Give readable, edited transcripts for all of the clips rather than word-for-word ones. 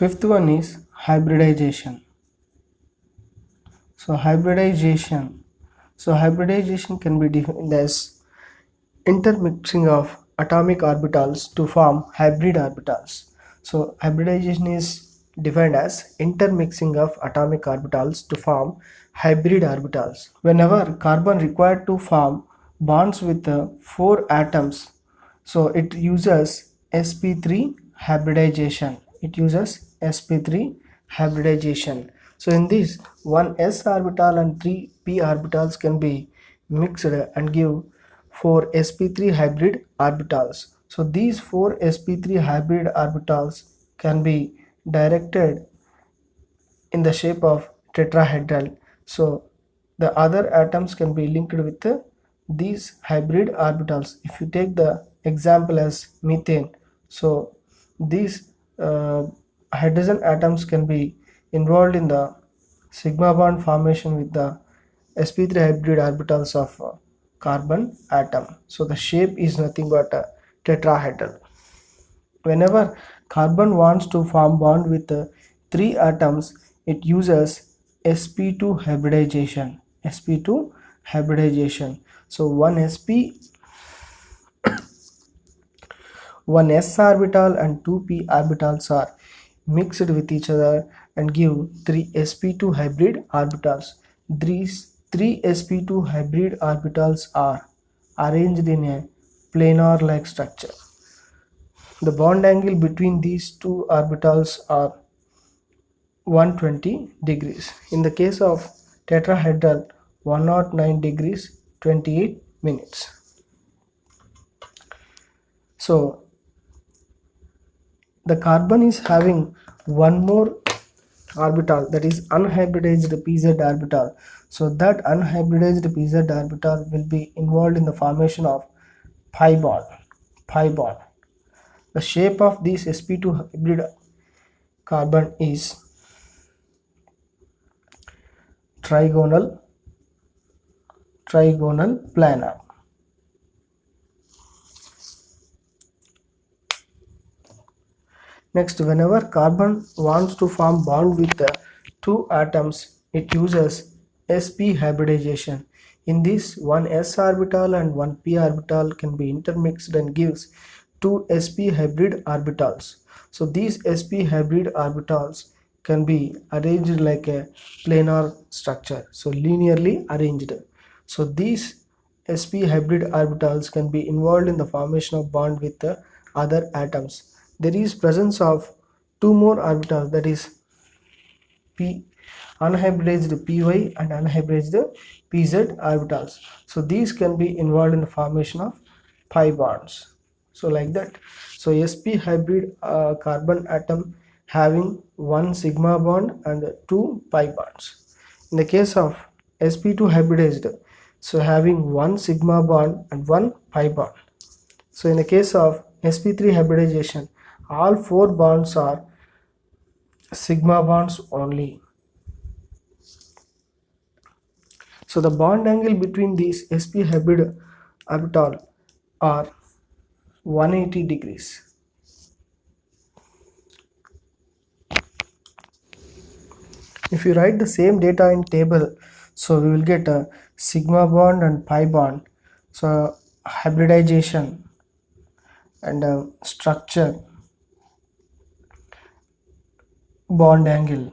Fifth one is hybridization. So hybridization can be defined as intermixing of atomic orbitals to form hybrid orbitals. So hybridization is defined as intermixing of atomic orbitals to form hybrid orbitals. Whenever carbon required to form bonds with four atoms, so it uses sp3 hybridization. So in this, one s orbital and three p orbitals can be mixed and give four sp3 hybrid orbitals. So these four sp3 hybrid orbitals can be directed in the shape of tetrahedral. So the other atoms can be linked with these hybrid orbitals. If you take the example as methane, so these hydrogen atoms can be involved in the sigma bond formation with the sp3 hybrid orbitals of carbon atom. So the shape is nothing but a tetrahedral. Whenever carbon wants to form bond with three atoms, it uses sp2 hybridization. So one s orbital and two p orbitals are mixed with each other and give three sp2 hybrid orbitals. These three sp2 hybrid orbitals are arranged in a planar like structure. The bond angle between these two orbitals are 120 degrees. In the case of tetrahedral, 109 degrees 28 minutes. So the carbon is having one more orbital, that is unhybridized pz orbital. So that unhybridized pz orbital will be involved in the formation of pi bond. The shape of this sp2 hybrid carbon is trigonal planar. Next, whenever carbon wants to form bond with two atoms, it uses sp hybridization. In this, one s orbital and one p orbital can be intermixed and gives two sp hybrid orbitals. So these sp hybrid orbitals can be arranged like a planar structure, so linearly arranged. So these sp hybrid orbitals can be involved in the formation of bond with the other atoms. There is presence of two more orbitals, that is p unhybridized py and unhybridized pz orbitals. So these can be involved in the formation of pi bonds. So like that. So sp hybrid carbon atom having one sigma bond and two pi bonds. In the case of sp2 hybridized, so having one sigma bond and one pi bond. So in the case of sp3 hybridization, all four bonds are sigma bonds only. So the bond angle between these sp hybrid orbital are 180 degrees. If you write the same data in table, so we will get a sigma bond and pi bond. So hybridization and structure, bond angle.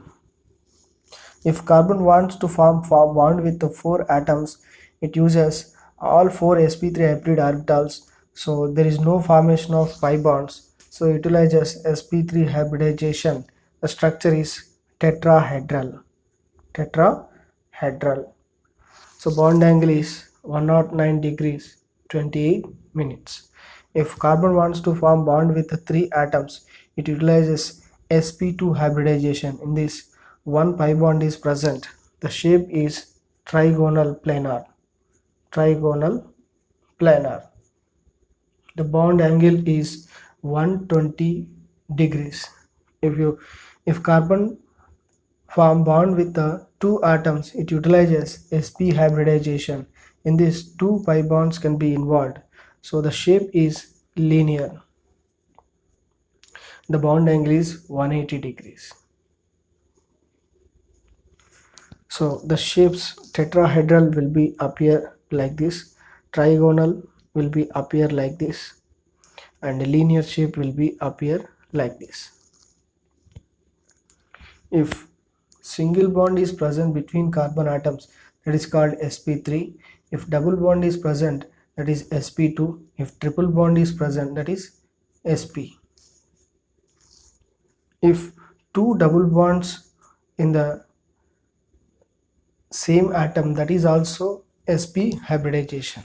If carbon wants to form bond with the four atoms, it uses all four sp3 hybrid orbitals. So there is no formation of pi bonds. So it utilizes sp3 hybridization. The structure is tetrahedral. So bond angle is 109 degrees 28 minutes. If carbon wants to form bond with the three atoms, it utilizes sp2 hybridization. In this, one pi bond is present. The shape is trigonal planar. The bond angle is 120 degrees. If carbon form bond with the two atoms, it utilizes sp hybridization. In this, two pi bonds can be involved. So the shape is linear. the bond angle is 180 degrees. So the shapes tetrahedral will be appear like this, trigonal will be appear like this, and linear shape will be appear like this. If single bond is present between carbon atoms, that is called sp3. If double bond is present, that is sp2. If triple bond is present, that is sp. If two double bonds in the same atom, that is also sp hybridization.